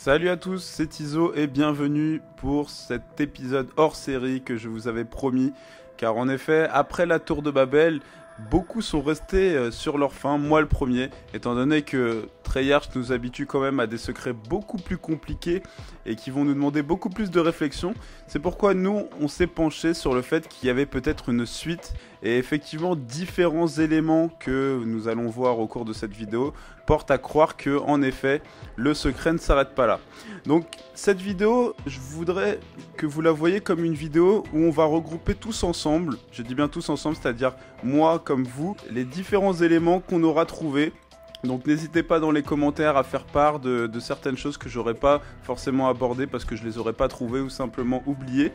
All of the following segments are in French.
Salut à tous, c'est Iso et bienvenue pour cet épisode hors série que je vous avais promis. Car en effet, après la tour de Babel, beaucoup sont restés sur leur faim, moi le premier, étant donné que Treyarch nous habitue quand même à des secrets beaucoup plus compliqués et qui vont nous demander beaucoup plus de réflexion. C'est pourquoi nous, on s'est penché sur le fait qu'il y avait peut-être une suite et effectivement différents éléments que nous allons voir au cours de cette vidéo portent à croire que, en effet, le secret ne s'arrête pas là. Donc cette vidéo, je voudrais que vous la voyez comme une vidéo où on va regrouper tous ensemble, je dis bien tous ensemble, c'est-à-dire moi comme vous, les différents éléments qu'on aura trouvés. Donc n'hésitez pas dans les commentaires à faire part de certaines choses que j'aurais pas forcément abordées parce que je les aurais pas trouvées ou simplement oubliées,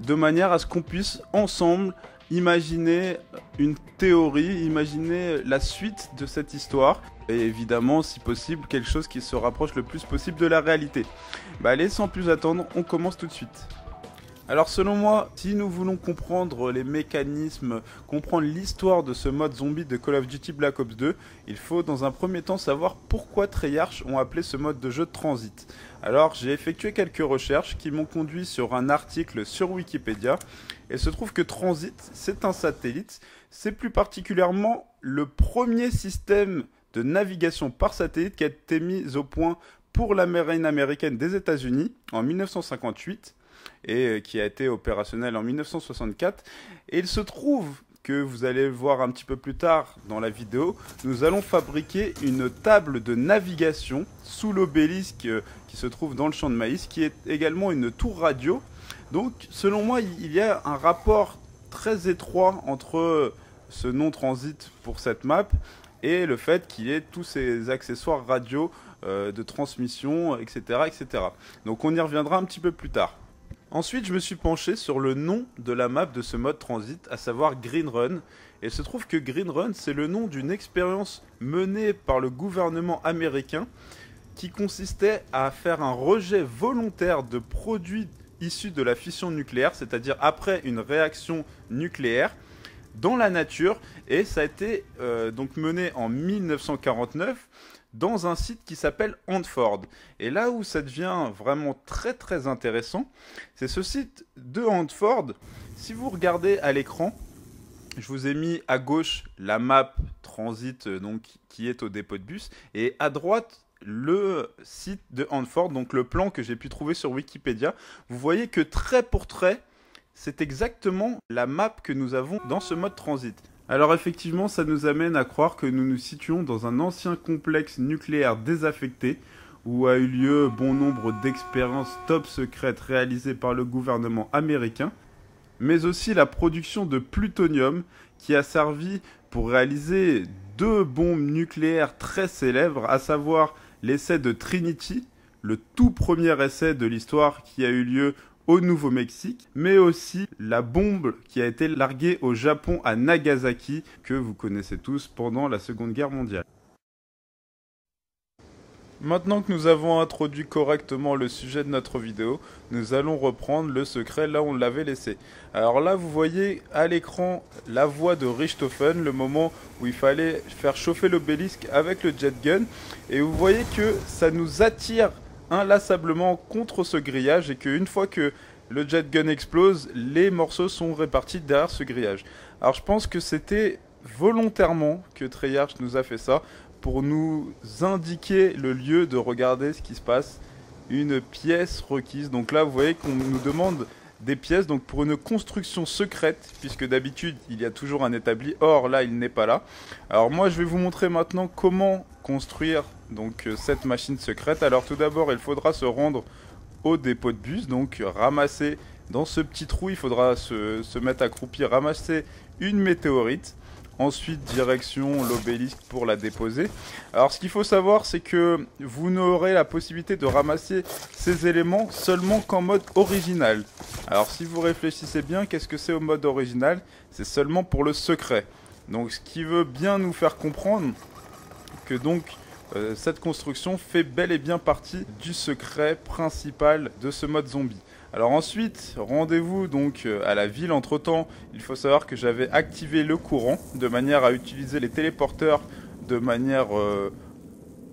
de manière à ce qu'on puisse ensemble imaginer une théorie, imaginer la suite de cette histoire et évidemment si possible quelque chose qui se rapproche le plus possible de la réalité. Allez, sans plus attendre, on commence tout de suite. Alors selon moi, si nous voulons comprendre les mécanismes, comprendre l'histoire de ce mode zombie de Call of Duty Black Ops 2, il faut dans un premier temps savoir pourquoi Treyarch ont appelé ce mode de jeu Transit. Alors j'ai effectué quelques recherches qui m'ont conduit sur un article sur Wikipédia, et il se trouve que Transit, c'est un satellite, c'est plus particulièrement le premier système de navigation par satellite qui a été mis au point pour la marine américaine des États-Unis en 1958. Et qui a été opérationnel en 1964. Et il se trouve que vous allez voir un petit peu plus tard dans la vidéo, nous allons fabriquer une table de navigation sous l'obélisque qui se trouve dans le champ de maïs, qui est également une tour radio. Donc selon moi, il y a un rapport très étroit entre ce nom transit pour cette map et le fait qu'il y ait tous ces accessoires radio de transmission, etc., etc. Donc on y reviendra un petit peu plus tard. Ensuite, je me suis penché sur le nom de la map de ce mode transit, à savoir Green Run. Et il se trouve que Green Run, c'est le nom d'une expérience menée par le gouvernement américain qui consistait à faire un rejet volontaire de produits issus de la fission nucléaire, c'est-à-dire après une réaction nucléaire, dans la nature. Et ça a été donc mené en 1949 dans un site qui s'appelle Hanford. Et là où ça devient vraiment très intéressant, c'est ce site de Hanford. Si vous regardez à l'écran, je vous ai mis à gauche la map transit donc, qui est au dépôt de bus, et à droite le site de Hanford, donc le plan que j'ai pu trouver sur Wikipédia. Vous voyez que trait pour trait, c'est exactement la map que nous avons dans ce mode transit. Alors effectivement, ça nous amène à croire que nous nous situons dans un ancien complexe nucléaire désaffecté où a eu lieu bon nombre d'expériences top secrètes réalisées par le gouvernement américain, mais aussi la production de plutonium qui a servi pour réaliser deux bombes nucléaires très célèbres, à savoir l'essai de Trinity, le tout premier essai de l'histoire qui a eu lieu au Nouveau-Mexique, mais aussi la bombe qui a été larguée au Japon à Nagasaki, que vous connaissez tous pendant la Seconde Guerre mondiale. Maintenant que nous avons introduit correctement le sujet de notre vidéo, nous allons reprendre le secret là où on l'avait laissé. Alors là, vous voyez à l'écran la voie de Richthofen, le moment où il fallait faire chauffer l'obélisque avec le jet gun, et vous voyez que ça nous attire inlassablement contre ce grillage et qu'une fois que le jet gun explose, les morceaux sont répartis derrière ce grillage. Alors je pense que c'était volontairement que Treyarch nous a fait ça pour nous indiquer le lieu de regarder ce qui se passe, une pièce requise. Donc là vous voyez qu'on nous demande des pièces donc pour une construction secrète, puisque d'habitude il y a toujours un établi, or là il n'est pas là. Alors moi je vais vous montrer maintenant comment construire donc cette machine secrète. Alors tout d'abord il faudra se rendre au dépôt de bus, donc ramasser dans ce petit trou, il faudra se mettre accroupi, ramasser une météorite. Ensuite, direction l'obélisque pour la déposer. Alors, ce qu'il faut savoir, c'est que vous n'aurez la possibilité de ramasser ces éléments seulement qu'en mode original. Alors, si vous réfléchissez bien, qu'est-ce que c'est au mode original? C'est seulement pour le secret. Donc, ce qui veut bien nous faire comprendre que donc cette construction fait bel et bien partie du secret principal de ce mode zombie. Alors ensuite, rendez-vous donc à la ville. Entre temps, il faut savoir que j'avais activé le courant de manière à utiliser les téléporteurs de manière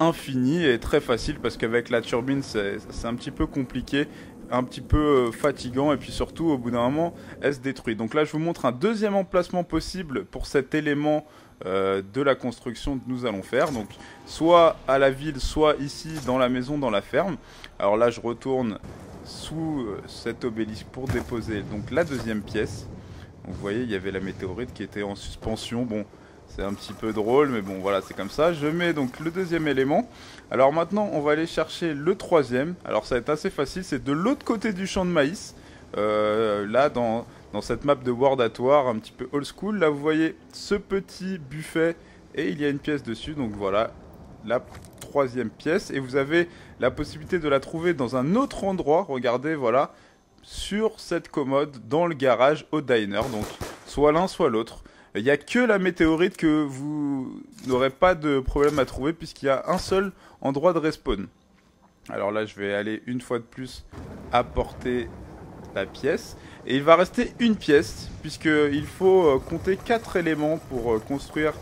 infini et très facile parce qu'avec la turbine c'est un petit peu compliqué, un petit peu fatigant et puis surtout au bout d'un moment elle se détruit. Donc là je vous montre un deuxième emplacement possible pour cet élément de la construction que nous allons faire. Donc soit à la ville, soit ici dans la maison, dans la ferme. Alors là je retourne sous cet obélisque pour déposer donc la deuxième pièce. Donc vous voyez il y avait la météorite qui était en suspension. Bon, c'est un petit peu drôle, mais bon, voilà, c'est comme ça. Je mets donc le deuxième élément. Alors maintenant, on va aller chercher le troisième. Alors ça va être assez facile, c'est de l'autre côté du champ de maïs. Là, dans cette map de World at War, un petit peu old school. Là, vous voyez ce petit buffet et il y a une pièce dessus. Donc voilà, la troisième pièce. Et vous avez la possibilité de la trouver dans un autre endroit. Regardez, voilà, sur cette commode, dans le garage au diner. Donc soit l'un, soit l'autre. Il n'y a que la météorite que vous n'aurez pas de problème à trouver puisqu'il y a un seul endroit de respawn. Alors là, je vais aller une fois de plus apporter la pièce. Et il va rester une pièce puisqu'il faut compter 4 éléments pour construire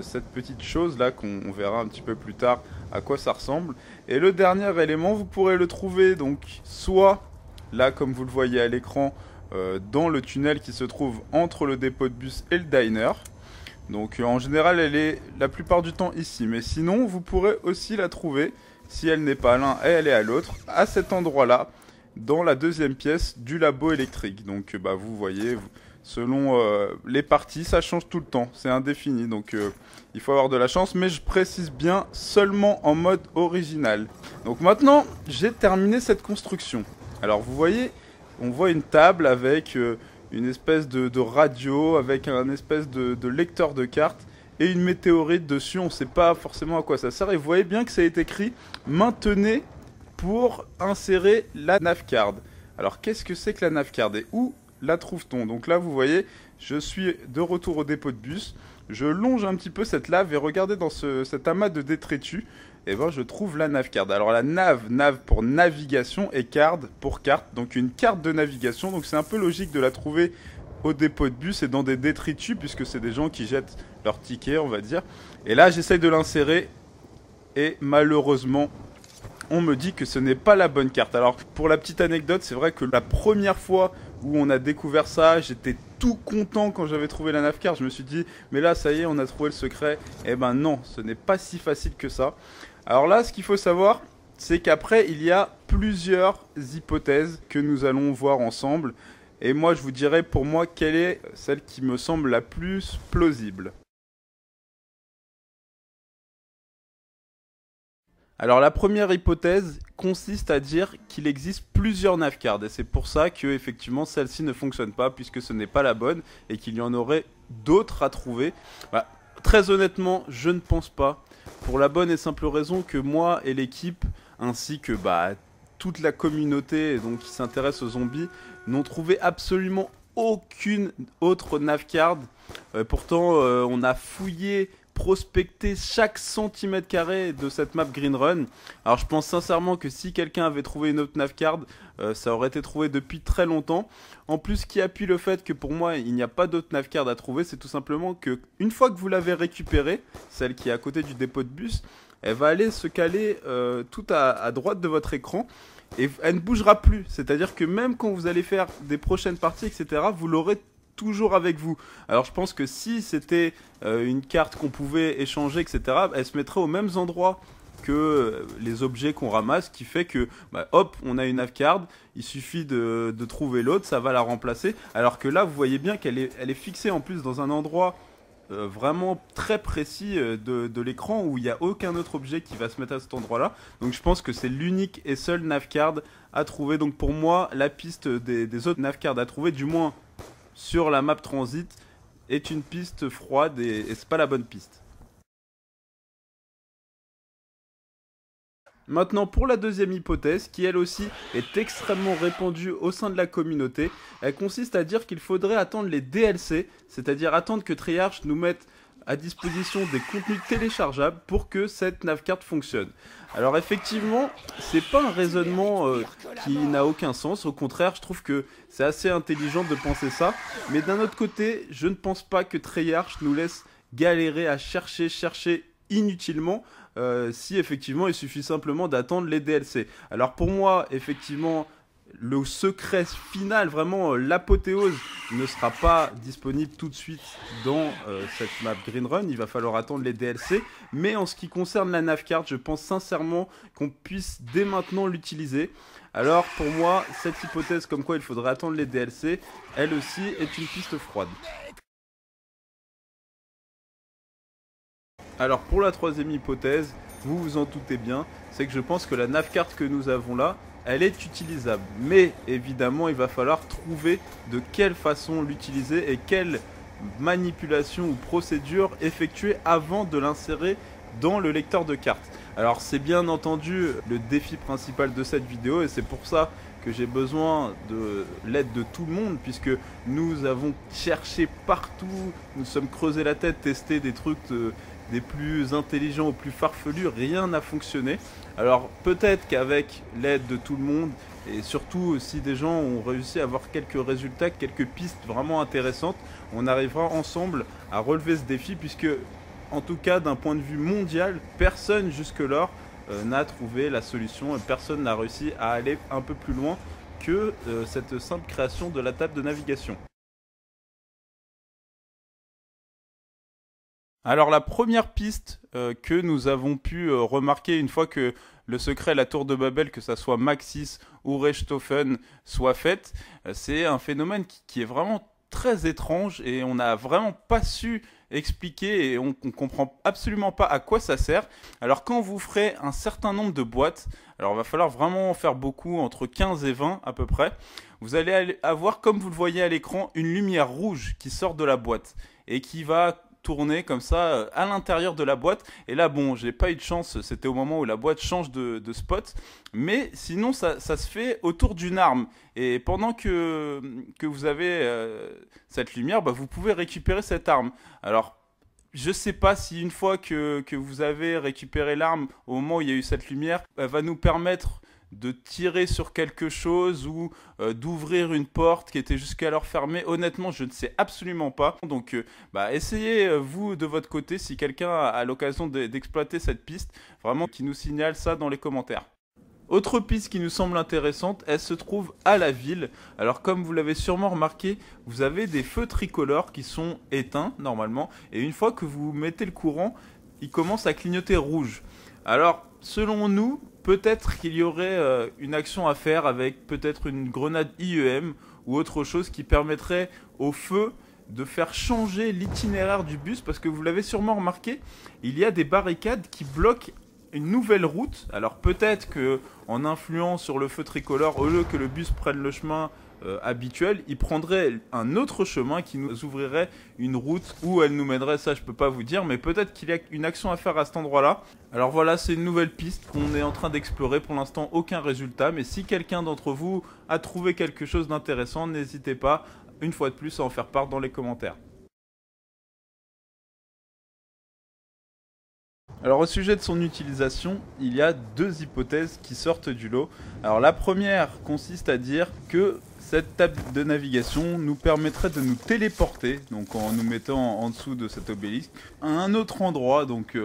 cette petite chose là qu'on verra un petit peu plus tard à quoi ça ressemble. Et le dernier élément, vous pourrez le trouver donc soit là comme vous le voyez à l'écran, dans le tunnel qui se trouve entre le dépôt de bus et le diner. Donc en général elle est la plupart du temps ici, mais sinon vous pourrez aussi la trouver, si elle n'est pas à l'un et elle est à l'autre, à cet endroit là, dans la deuxième pièce du labo électrique. Donc bah, vous voyez, selon les parties ça change tout le temps, c'est indéfini, donc il faut avoir de la chance, mais je précise bien seulement en mode original. Donc maintenant j'ai terminé cette construction. Alors vous voyez, on voit une table avec une espèce de radio, avec un espèce de lecteur de cartes et une météorite dessus. On ne sait pas forcément à quoi ça sert. Et vous voyez bien que ça est écrit « Maintenez pour insérer la navcard ». Alors qu'est-ce que c'est que la navcard et où la trouve-t-on? Donc là vous voyez, je suis de retour au dépôt de bus. Je longe un petit peu cette lave et regardez dans cet amas de détritus. Et ben je trouve la navcard. Alors la nav pour navigation et card pour carte. Donc une carte de navigation. Donc c'est un peu logique de la trouver au dépôt de bus et dans des détritus puisque c'est des gens qui jettent leurs tickets, on va dire. Et là j'essaye de l'insérer et malheureusement on me dit que ce n'est pas la bonne carte. Alors pour la petite anecdote, c'est vrai que la première fois où on a découvert ça, j'étais tout content quand j'avais trouvé la navcard. Je me suis dit mais là ça y est, on a trouvé le secret. Eh ben non, ce n'est pas si facile que ça. Alors là, ce qu'il faut savoir, c'est qu'après, il y a plusieurs hypothèses que nous allons voir ensemble. Et moi, je vous dirai pour moi quelle est celle qui me semble la plus plausible. Alors la première hypothèse consiste à dire qu'il existe plusieurs navcards. Et c'est pour ça que effectivement celle-ci ne fonctionne pas puisque ce n'est pas la bonne et qu'il y en aurait d'autres à trouver. Bah, très honnêtement, je ne pense pas. Pour la bonne et simple raison que moi et l'équipe, ainsi que toute la communauté donc, qui s'intéresse aux zombies, n'ont trouvé absolument aucune autre navcard. Pourtant, on a fouillé, prospecté chaque centimètre carré de cette map Green Run. Alors je pense sincèrement que si quelqu'un avait trouvé une autre navcard, ça aurait été trouvé depuis très longtemps. En plus, ce qui appuie le fait que pour moi il n'y a pas d'autre navcard à trouver, c'est tout simplement que une fois que vous l'avez récupérée, celle qui est à côté du dépôt de bus, elle va aller se caler tout à droite de votre écran et elle ne bougera plus. C'est-à-dire que même quand vous allez faire des prochaines parties, etc., vous l'aurez toujours avec vous. Alors je pense que si c'était une carte qu'on pouvait échanger, etc., elle se mettrait aux mêmes endroits que les objets qu'on ramasse, qui fait que hop, on a une navcard, il suffit de trouver l'autre, ça va la remplacer. Alors que là, vous voyez bien qu'elle est fixée en plus dans un endroit vraiment très précis de l'écran où il n'y a aucun autre objet qui va se mettre à cet endroit-là. Donc je pense que c'est l'unique et seule navcard à trouver. Donc pour moi, la piste des autres navcards à trouver, du moins sur la map transit, est une piste froide et c'est pas la bonne piste. Maintenant pour la deuxième hypothèse, qui elle aussi est extrêmement répandue au sein de la communauté, elle consiste à dire qu'il faudrait attendre les DLC, c'est-à-dire attendre que Treyarch nous mette à disposition des contenus téléchargeables pour que cette navcard fonctionne. Alors effectivement, c'est pas un raisonnement qui n'a aucun sens, au contraire, je trouve que c'est assez intelligent de penser ça, mais d'un autre côté, je ne pense pas que Treyarch nous laisse galérer à chercher inutilement si effectivement il suffit simplement d'attendre les DLC. Alors pour moi, effectivement, le secret final, vraiment l'apothéose, ne sera pas disponible tout de suite dans cette map Green Run. Il va falloir attendre les DLC. Mais en ce qui concerne la navcard, je pense sincèrement qu'on puisse dès maintenant l'utiliser. Alors pour moi, cette hypothèse comme quoi il faudrait attendre les DLC, elle aussi est une piste froide. Alors pour la troisième hypothèse, vous vous en doutez bien, c'est que je pense que la navcard que nous avons là, elle est utilisable. Mais évidemment, il va falloir trouver de quelle façon l'utiliser et quelle manipulation ou procédure effectuer avant de l'insérer dans le lecteur de cartes. Alors c'est bien entendu le défi principal de cette vidéo et c'est pour ça que j'ai besoin de l'aide de tout le monde, puisque nous avons cherché partout, nous sommes creusés la tête, testé des trucs des plus intelligents aux plus farfelus, rien n'a fonctionné. Alors peut-être qu'avec l'aide de tout le monde, et surtout si des gens ont réussi à avoir quelques résultats, quelques pistes vraiment intéressantes, on arrivera ensemble à relever ce défi, puisque en tout cas d'un point de vue mondial, personne jusque-là n'a trouvé la solution, et personne n'a réussi à aller un peu plus loin que cette simple création de la table de navigation. Alors la première piste que nous avons pu remarquer une fois que le secret la tour de Babel, que ça soit Maxis ou Richthofen, soit faite, c'est un phénomène qui est vraiment très étrange et on n'a vraiment pas su expliquer et on comprend absolument pas à quoi ça sert. Alors quand vous ferez un certain nombre de boîtes, alors il va falloir vraiment en faire beaucoup, entre 15 et 20 à peu près, vous allez avoir, comme vous le voyez à l'écran, une lumière rouge qui sort de la boîte et qui va tourner comme ça à l'intérieur de la boîte. Et là bon, j'ai pas eu de chance, c'était au moment où la boîte change de spot, mais sinon ça se fait autour d'une arme, et pendant que vous avez cette lumière, bah, vous pouvez récupérer cette arme. Alors je sais pas si une fois que vous avez récupéré l'arme au moment où il y a eu cette lumière, elle va nous permettre de tirer sur quelque chose ou d'ouvrir une porte qui était jusqu'alors fermée. Honnêtement, je ne sais absolument pas. Donc, essayez vous de votre côté, si quelqu'un a l'occasion d'exploiter cette piste, vraiment qui nous signale ça dans les commentaires. Autre piste qui nous semble intéressante, elle se trouve à la ville. Alors comme vous l'avez sûrement remarqué, vous avez des feux tricolores qui sont éteints normalement, et une fois que vous mettez le courant, ils commencent à clignoter rouge. Alors selon nous, peut-être qu'il y aurait une action à faire avec peut-être une grenade IEM ou autre chose qui permettrait au feu de faire changer l'itinéraire du bus, parce que vous l'avez sûrement remarqué, il y a des barricades qui bloquent une nouvelle route. Alors peut-être que en influant sur le feu tricolore, au lieu que le bus prenne le chemin habituel, il prendrait un autre chemin qui nous ouvrirait une route où elle nous mènerait, ça je peux pas vous dire, mais peut-être qu'il y a une action à faire à cet endroit-là. Alors voilà, c'est une nouvelle piste qu'on est en train d'explorer, pour l'instant aucun résultat, mais si quelqu'un d'entre vous a trouvé quelque chose d'intéressant, n'hésitez pas, une fois de plus, à en faire part dans les commentaires. Alors au sujet de son utilisation, il y a deux hypothèses qui sortent du lot. Alors la première consiste à dire que cette table de navigation nous permettrait de nous téléporter, donc en nous mettant en dessous de cet obélisque, à un autre endroit. Donc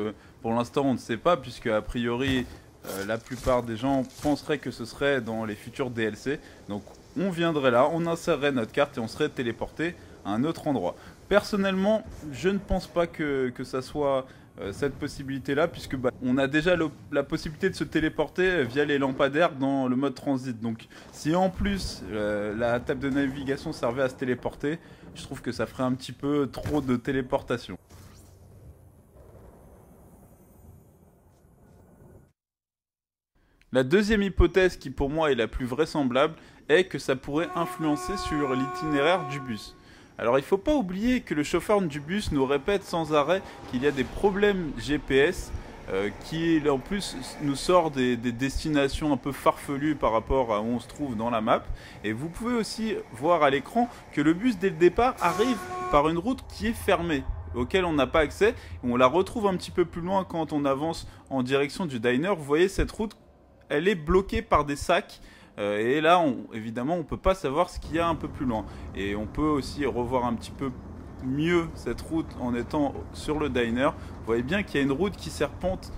pour l'instant on ne sait pas, puisque a priori la plupart des gens penseraient que ce serait dans les futurs DLC. Donc on viendrait là, on insérerait notre carte et on serait téléporté à un autre endroit. Personnellement, je ne pense pas que ça soit cette possibilité-là, puisque on a déjà la possibilité de se téléporter via les lampadaires dans le mode transit. Donc si en plus la table de navigation servait à se téléporter, je trouve que ça ferait un petit peu trop de téléportation. La deuxième hypothèse, qui pour moi est la plus vraisemblable, est que ça pourrait influencer sur l'itinéraire du bus. Alors il ne faut pas oublier que le chauffeur du bus nous répète sans arrêt qu'il y a des problèmes GPS qui en plus nous sort des destinations un peu farfelues par rapport à où on se trouve dans la map. Et vous pouvez aussi voir à l'écran que le bus dès le départ arrive par une route qui est fermée, auquel on n'a pas accès. On la retrouve un petit peu plus loin quand on avance en direction du diner. Vous voyez, cette route, elle est bloquée par des sacs. Et là, évidemment, on ne peut pas savoir ce qu'il y a un peu plus loin. Et on peut aussi revoir un petit peu mieux cette route en étant sur le diner. Vous voyez bien qu'il y a une route qui serpente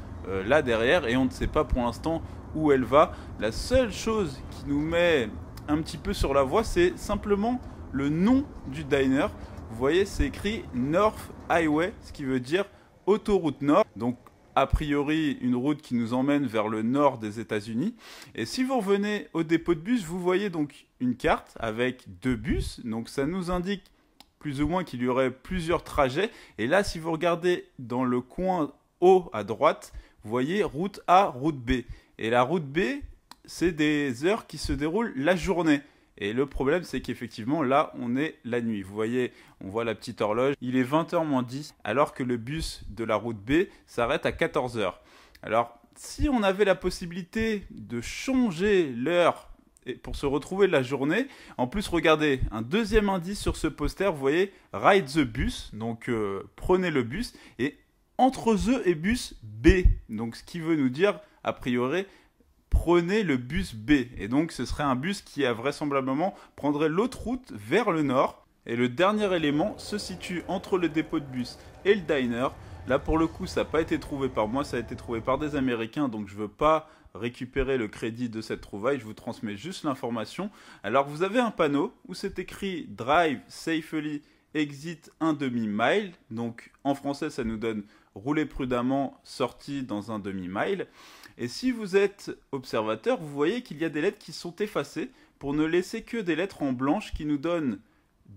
là derrière et on ne sait pas pour l'instant où elle va. La seule chose qui nous met un petit peu sur la voie, c'est simplement le nom du diner. Vous voyez, c'est écrit North Highway, ce qui veut dire autoroute nord. Donc a priori une route qui nous emmène vers le nord des États-Unis. Et si vous revenez au dépôt de bus, vous voyez donc une carte avec 2 bus. Donc ça nous indique plus ou moins qu'il y aurait plusieurs trajets. Et là, si vous regardez dans le coin haut à droite, vous voyez route A, route B. Et la route B, c'est des heures qui se déroulent la journée. Et le problème, c'est qu'effectivement, là, on est la nuit. Vous voyez, on voit la petite horloge. Il est 20h moins 10, alors que le bus de la route B s'arrête à 14h. Alors, si on avait la possibilité de changer l'heure pour se retrouver la journée, en plus, regardez, un deuxième indice sur ce poster, vous voyez, Ride the bus, donc prenez le bus, et entre the et bus B, donc ce qui veut nous dire, a priori, prenez le bus B. Et donc ce serait un bus qui vraisemblablement prendrait l'autre route vers le nord. Et le dernier élément se situe entre le dépôt de bus et le diner. Là pour le coup ça n'a pas été trouvé par moi, ça a été trouvé par des Américains, donc je ne veux pas récupérer le crédit de cette trouvaille, je vous transmets juste l'information. Alors vous avez un panneau où c'est écrit Drive safely, exit 1/2 mile. Donc en français ça nous donne rouler prudemment, sortie dans 1/2 mile. Et si vous êtes observateur, vous voyez qu'il y a des lettres qui sont effacées pour ne laisser que des lettres en blanche qui nous donnent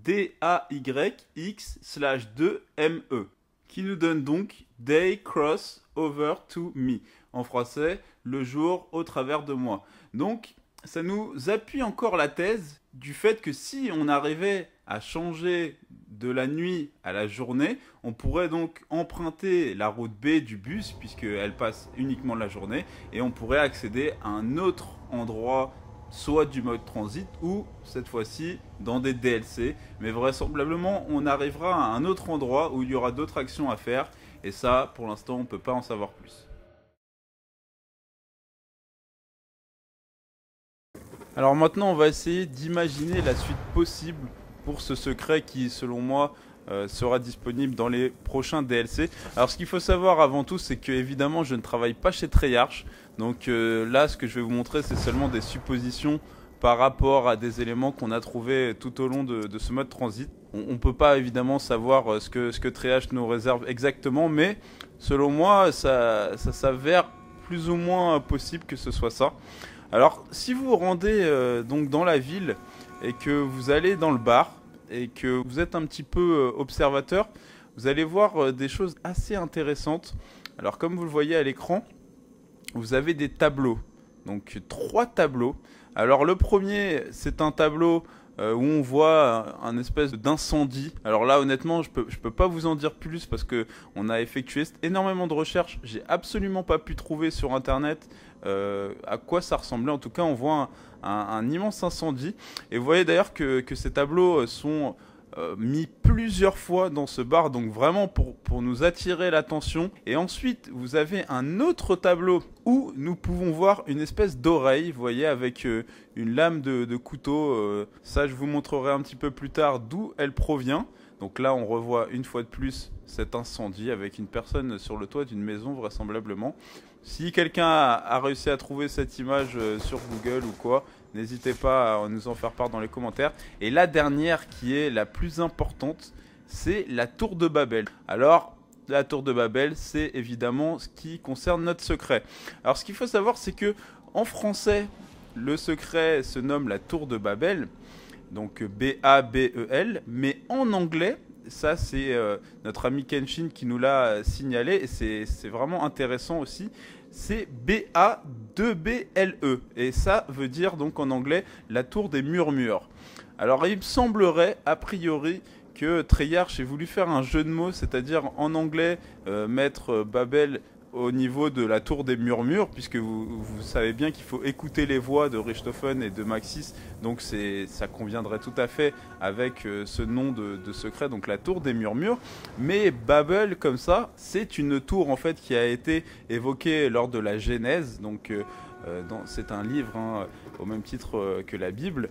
DAYX/2ME, qui nous donne donc Day cross over to me. En français, le jour au travers de moi. Donc, ça nous appuie encore la thèse du fait que si on arrivait à changer de la nuit à la journée, on pourrait donc emprunter la route B du bus puisqu'elle passe uniquement la journée et on pourrait accéder à un autre endroit, soit du mode transit ou cette fois-ci dans des DLC, mais vraisemblablement on arrivera à un autre endroit où il y aura d'autres actions à faire et ça pour l'instant on ne peut pas en savoir plus. Alors maintenant on va essayer d'imaginer la suite possible pour ce secret qui selon moi sera disponible dans les prochains DLC. Alors ce qu'il faut savoir avant tout, c'est que évidemment je ne travaille pas chez Treyarch, donc là ce que je vais vous montrer c'est seulement des suppositions par rapport à des éléments qu'on a trouvés tout au long de ce mode transit. On ne peut pas évidemment savoir ce que Treyarch nous réserve exactement, mais selon moi ça s'avère plus ou moins possible que ce soit ça. Alors si vous vous rendez donc dans la ville et que vous allez dans le bar et que vous êtes un petit peu observateur, vous allez voir des choses assez intéressantes. Alors comme vous le voyez à l'écran, vous avez des tableaux, donc 3 tableaux. Alors le premier, c'est un tableau où on voit un espèce d'incendie. Alors là honnêtement je peux pas vous en dire plus parce que on a effectué énormément de recherches. J'ai absolument pas pu trouver sur internet à quoi ça ressemblait. En tout cas on voit un immense incendie. Et vous voyez d'ailleurs que ces tableaux sont mis plusieurs fois dans ce bar, donc vraiment pour nous attirer l'attention. Et ensuite vous avez un autre tableau où nous pouvons voir une espèce d'oreille, vous voyez, avec une lame de couteau. Ça je vous montrerai un petit peu plus tard d'où elle provient. Donc là on revoit une fois de plus cet incendie avec une personne sur le toit d'une maison vraisemblablement. Si quelqu'un a réussi à trouver cette image sur Google ou quoi, n'hésitez pas à nous en faire part dans les commentaires. Et la dernière qui est la plus importante, c'est la tour de Babel. Alors, la tour de Babel, c'est évidemment ce qui concerne notre secret. Alors, ce qu'il faut savoir, c'est que en français, le secret se nomme la tour de Babel, donc B-A-B-E-L, mais en anglais, ça c'est notre ami Kenshin qui nous l'a signalé et c'est vraiment intéressant aussi. C'est B-A-2-B-L-E et ça veut dire donc en anglais la tour des murmures. Alors il me semblerait a priori que Treyarch ait voulu faire un jeu de mots, c'est-à-dire en anglais mettre Babel au niveau de la tour des murmures, puisque vous savez bien qu'il faut écouter les voix de Richthofen et de Maxis, donc ça conviendrait tout à fait avec ce nom de secret, donc la tour des murmures. Mais Babel, comme ça, c'est une tour en fait qui a été évoquée lors de la Genèse, donc c'est un livre au même titre que la Bible.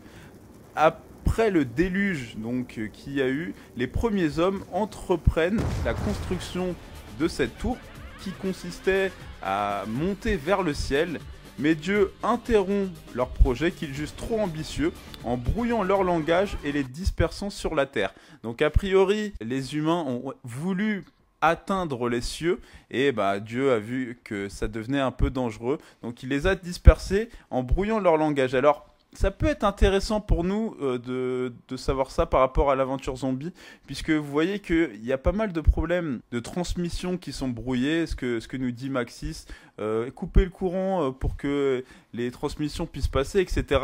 A Après le déluge donc qu'il y a eu, les premiers hommes entreprennent la construction de cette tour qui consistait à monter vers le ciel. Mais Dieu interrompt leur projet qu'ils jugent trop ambitieux en brouillant leur langage et les dispersant sur la terre. Donc a priori, les humains ont voulu atteindre les cieux et Dieu a vu que ça devenait un peu dangereux. Donc il les a dispersés en brouillant leur langage. Alors ça peut être intéressant pour nous de savoir ça par rapport à l'aventure zombie, puisque vous voyez qu'il y a pas mal de problèmes de transmission qui sont brouillés, ce que nous dit Maxis, couper le courant pour que les transmissions puissent passer, etc.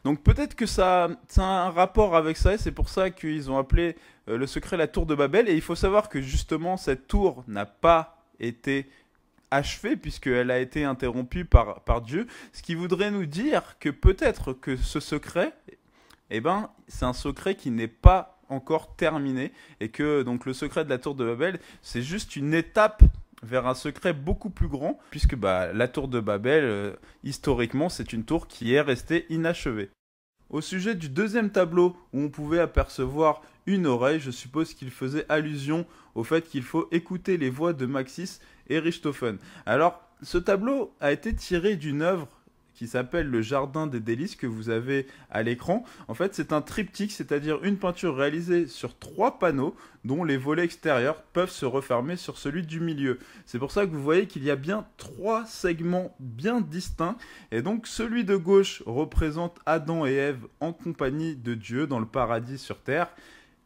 Donc peut-être que ça a un rapport avec ça, et c'est pour ça qu'ils ont appelé le secret la tour de Babel, et il faut savoir que justement cette tour n'a pas été achevée puisqu'elle a été interrompue par Dieu, ce qui voudrait nous dire que peut-être que ce secret, c'est un secret qui n'est pas encore terminé et que donc le secret de la tour de Babel, c'est juste une étape vers un secret beaucoup plus grand puisque la tour de Babel, historiquement, c'est une tour qui est restée inachevée. Au sujet du deuxième tableau où on pouvait apercevoir une oreille, je suppose qu'il faisait allusion au fait qu'il faut écouter les voix de Maxis et Richthofen. Alors, ce tableau a été tiré d'une œuvre qui s'appelle Le Jardin des Délices que vous avez à l'écran. En fait, c'est un triptyque, c'est-à-dire une peinture réalisée sur 3 panneaux dont les volets extérieurs peuvent se refermer sur celui du milieu. C'est pour ça que vous voyez qu'il y a bien 3 segments bien distincts. Et donc, celui de gauche représente Adam et Ève en compagnie de Dieu dans le paradis sur terre.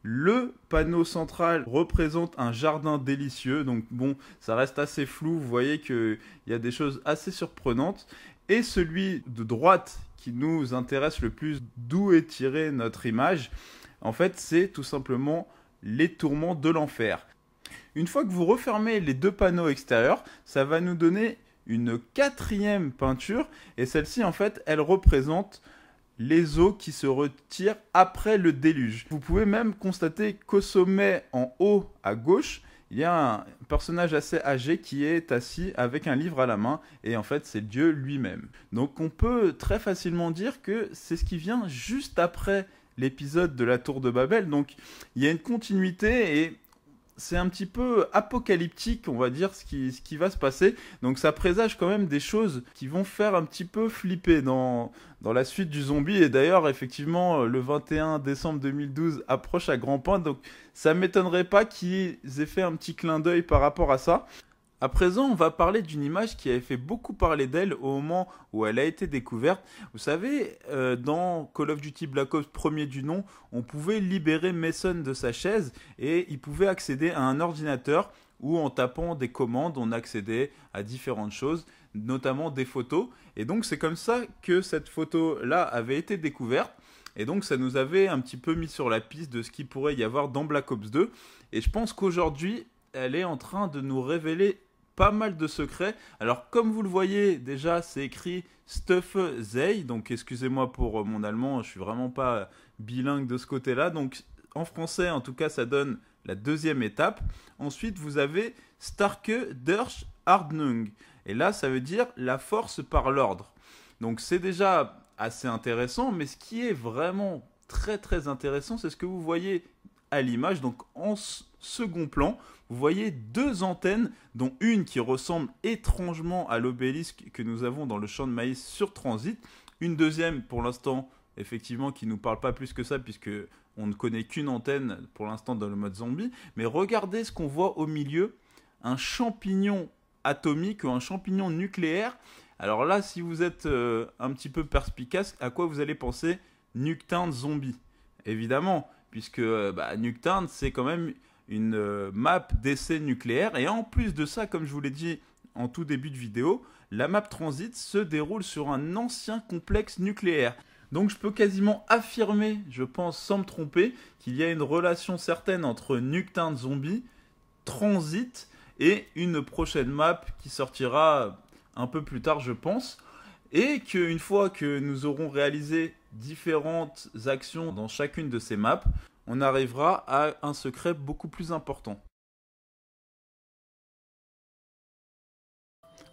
Le panneau central représente un jardin délicieux, donc bon, ça reste assez flou, vous voyez qu'il y a des choses assez surprenantes. Et celui de droite qui nous intéresse le plus, d'où est tirée notre image, en fait c'est tout simplement les tourments de l'enfer. Une fois que vous refermez les 2 panneaux extérieurs, ça va nous donner une 4e peinture, et celle-ci en fait elle représente les eaux qui se retirent après le déluge. Vous pouvez même constater qu'au sommet, en haut à gauche, il y a un personnage assez âgé qui est assis avec un livre à la main, et en fait c'est Dieu lui-même. Donc on peut très facilement dire que c'est ce qui vient juste après l'épisode de la tour de Babel, donc il y a une continuité et c'est un petit peu apocalyptique, on va dire, ce qui va se passer. Donc ça présage quand même des choses qui vont faire un petit peu flipper dans la suite du zombie. Et d'ailleurs, effectivement, le 21 décembre 2012 approche à grands pas. Donc ça ne m'étonnerait pas qu'ils aient fait un petit clin d'œil par rapport à ça. À présent, on va parler d'une image qui avait fait beaucoup parler d'elle au moment où elle a été découverte. Vous savez, dans Call of Duty Black Ops premier du nom, on pouvait libérer Mason de sa chaise et il pouvait accéder à un ordinateur où en tapant des commandes, on accédait à différentes choses, notamment des photos. Et donc c'est comme ça que cette photo-là avait été découverte. Et donc ça nous avait un petit peu mis sur la piste de ce qu'il pourrait y avoir dans Black Ops 2. Et je pense qu'aujourd'hui, elle est en train de nous révéler pas mal de secrets. Alors comme vous le voyez déjà, c'est écrit Stuff Zey, donc excusez-moi pour mon allemand, je suis vraiment pas bilingue de ce côté-là. Donc en français en tout cas ça donne la 2e étape. Ensuite vous avez Starke durch Ordnung, et là ça veut dire la force par l'ordre. Donc c'est déjà assez intéressant, mais ce qui est vraiment très très intéressant, c'est ce que vous voyez à l'image. Donc en second plan, vous voyez 2 antennes, dont une qui ressemble étrangement à l'obélisque que nous avons dans le champ de maïs sur Transit. Une deuxième, pour l'instant, effectivement, qui ne nous parle pas plus que ça, puisque on ne connaît qu'une antenne pour l'instant dans le mode zombie. Mais regardez ce qu'on voit au milieu, un champignon atomique ou un champignon nucléaire. Alors là, si vous êtes un petit peu perspicace, à quoi vous allez penser? Nuketown Zombie, évidemment, puisque Nuketown, c'est quand même une map d'essai nucléaire. Et en plus de ça, comme je vous l'ai dit en tout début de vidéo, la map Transit se déroule sur un ancien complexe nucléaire. Donc je peux quasiment affirmer, je pense sans me tromper, qu'il y a une relation certaine entre Nuketown Zombie, Transit et une prochaine map qui sortira un peu plus tard, je pense. Et qu'une fois que nous aurons réalisé différentes actions dans chacune de ces maps, on arrivera à un secret beaucoup plus important.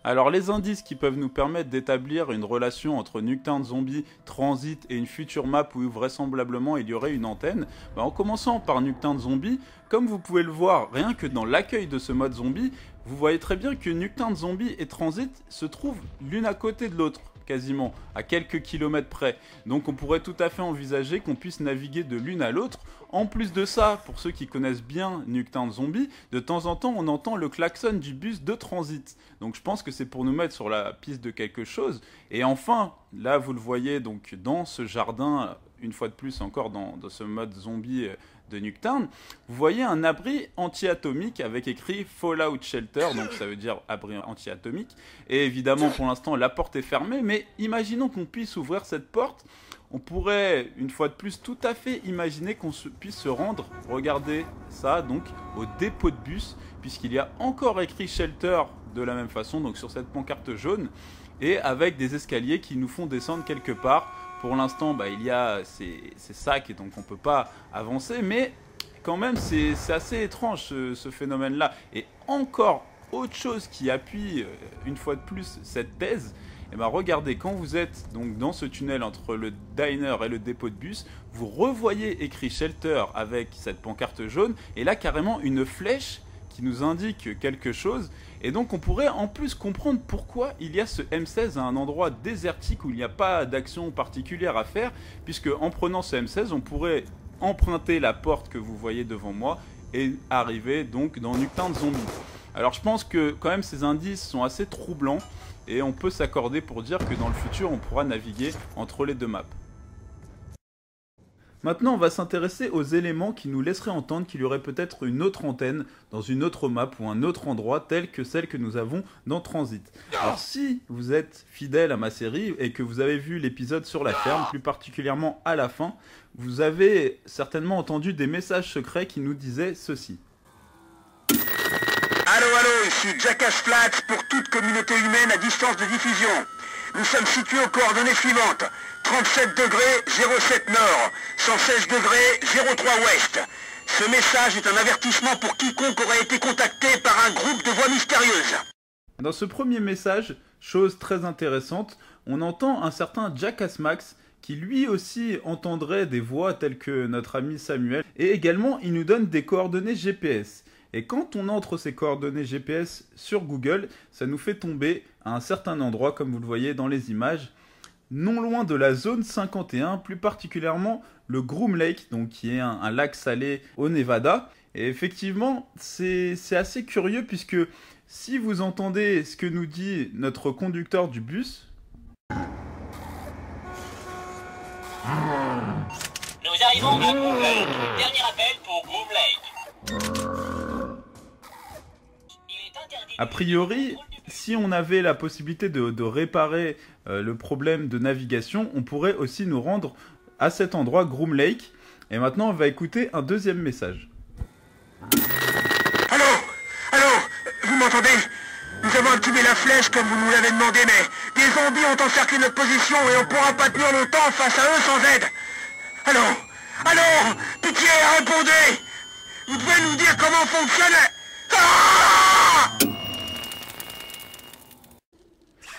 Alors les indices qui peuvent nous permettre d'établir une relation entre Nuketown Zombie, Transit et une future map où vraisemblablement il y aurait une antenne, en commençant par Nuketown Zombie, comme vous pouvez le voir rien que dans l'accueil de ce mode zombie, vous voyez très bien que Nuketown Zombie et Transit se trouvent l'une à côté de l'autre, quasiment, à quelques kilomètres près. Donc on pourrait tout à fait envisager qu'on puisse naviguer de l'une à l'autre. En plus de ça, pour ceux qui connaissent bien Nuketown Zombie, de temps en temps on entend le klaxon du bus de Transit. Donc je pense que c'est pour nous mettre sur la piste de quelque chose. Et enfin, là vous le voyez donc dans ce jardin, une fois de plus encore dans ce mode zombie de Nuketown, vous voyez un abri anti-atomique avec écrit Fallout Shelter, donc ça veut dire abri anti-atomique. Et évidemment pour l'instant la porte est fermée, mais imaginons qu'on puisse ouvrir cette porte. On pourrait, une fois de plus, tout à fait imaginer qu'on puisse se rendre, regardez ça, donc, au dépôt de bus, puisqu'il y a encore écrit Shelter de la même façon, donc sur cette pancarte jaune, et avec des escaliers qui nous font descendre quelque part. Pour l'instant, il y a ces sacs, et donc on ne peut pas avancer, mais quand même, c'est assez étrange ce phénomène-là. Et encore autre chose qui appuie, une fois de plus, cette thèse, regardez, quand vous êtes donc dans ce tunnel entre le diner et le dépôt de bus, vous revoyez écrit Shelter avec cette pancarte jaune, et là carrément une flèche qui nous indique quelque chose, et donc on pourrait en plus comprendre pourquoi il y a ce M16 à un endroit désertique où il n'y a pas d'action particulière à faire, puisque en prenant ce M16, on pourrait emprunter la porte que vous voyez devant moi et arriver donc dans Nuketown Zombie. Alors je pense que quand même ces indices sont assez troublants, et on peut s'accorder pour dire que dans le futur, on pourra naviguer entre les deux maps. Maintenant, on va s'intéresser aux éléments qui nous laisseraient entendre qu'il y aurait peut-être une autre antenne dans une autre map ou un autre endroit tel que celle que nous avons dans Transit. Alors si vous êtes fidèle à ma série et que vous avez vu l'épisode sur la ferme, plus particulièrement à la fin, vous avez certainement entendu des messages secrets qui nous disaient ceci. Allô, ici Jackass Flats pour toute communauté humaine à distance de diffusion. Nous sommes situés aux coordonnées suivantes. 37 degrés 07 nord, 116 degrés 03 ouest. Ce message est un avertissement pour quiconque aurait été contacté par un groupe de voix mystérieuses. Dans ce premier message, chose très intéressante, on entend un certain Jackass Max qui lui aussi entendrait des voix telles que notre ami Samuel, et également il nous donne des coordonnées GPS. Et quand on entre ces coordonnées GPS sur Google, ça nous fait tomber à un certain endroit, comme vous le voyez dans les images, non loin de la zone 51, plus particulièrement le Groom Lake, donc qui est un lac salé au Nevada. Et effectivement, c'est assez curieux puisque si vous entendez ce que nous dit notre conducteur du bus... Nous arrivons à Groom Lake. Dernier appel pour Groom Lake. A priori, si on avait la possibilité de réparer le problème de navigation, on pourrait aussi nous rendre à cet endroit, Groom Lake. Et maintenant, on va écouter un deuxième message. Allô, vous m'entendez? Nous avons activé la flèche comme vous nous l'avez demandé, mais des zombies ont encerclé notre position et on ne pourra pas tenir longtemps face à eux sans aide. Allô, pitié, répondez! Vous devez nous dire comment fonctionne...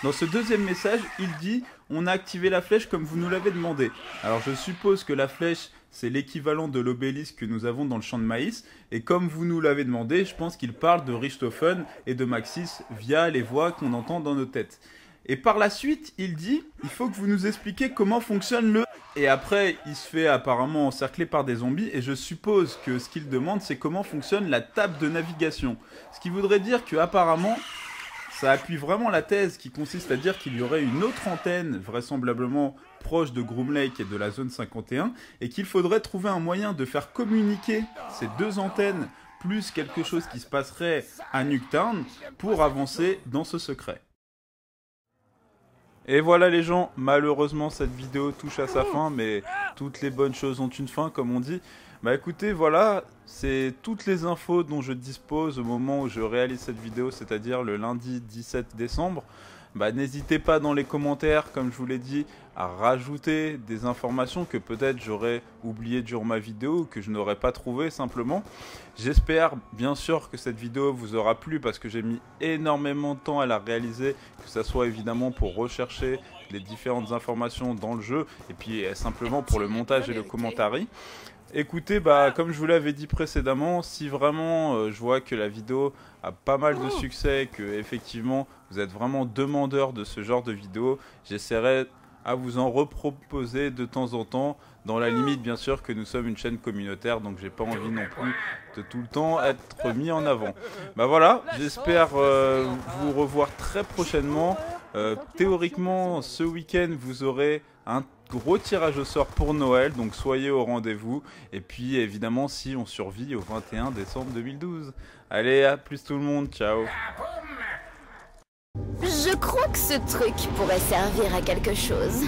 Dans ce deuxième message, il dit « On a activé la flèche comme vous nous l'avez demandé ». Alors je suppose que la flèche, c'est l'équivalent de l'obélisque que nous avons dans le champ de maïs. Et comme vous nous l'avez demandé, je pense qu'il parle de Richthofen et de Maxis via les voix qu'on entend dans nos têtes. Et par la suite, il dit « Il faut que vous nous expliquiez comment fonctionne le... » Et après, il se fait apparemment encercler par des zombies. Et je suppose que ce qu'il demande, c'est comment fonctionne la table de navigation. Ce qui voudrait dire qu'apparemment... ça appuie vraiment la thèse qui consiste à dire qu'il y aurait une autre antenne, vraisemblablement proche de Groom Lake et de la zone 51, et qu'il faudrait trouver un moyen de faire communiquer ces deux antennes, plus quelque chose qui se passerait à Nuketown, pour avancer dans ce secret. Et voilà les gens, malheureusement cette vidéo touche à sa fin, mais toutes les bonnes choses ont une fin, comme on dit. Bah écoutez, voilà, c'est toutes les infos dont je dispose au moment où je réalise cette vidéo, c'est-à-dire le lundi 17 décembre. bah, n'hésitez pas dans les commentaires, comme je vous l'ai dit, à rajouter des informations que peut-être j'aurais oubliées durant ma vidéo ou que je n'aurais pas trouvé simplement. J'espère bien sûr que cette vidéo vous aura plu parce que j'ai mis énormément de temps à la réaliser, que ça soit évidemment pour rechercher les différentes informations dans le jeu et puis simplement pour le montage et le commentary. Écoutez, bah, comme je vous l'avais dit précédemment, si vraiment je vois que la vidéo a pas mal de succès, que effectivement vous êtes vraiment demandeur de ce genre de vidéo, j'essaierai à vous en reproposer de temps en temps, dans la limite bien sûr que nous sommes une chaîne communautaire, donc j'ai pas envie non plus de tout le temps être mis en avant. Bah voilà, j'espère vous revoir très prochainement. Théoriquement, ce week-end vous aurez un gros tirage au sort pour Noël, donc soyez au rendez-vous. Et puis évidemment si on survit au 21 décembre 2012. Allez, à plus tout le monde, ciao. Je crois que ce truc pourrait servir à quelque chose.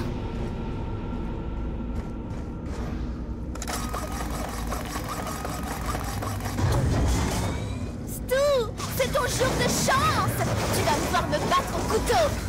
Stu, c'est ton jour de chance! Tu vas pouvoir me battre au couteau!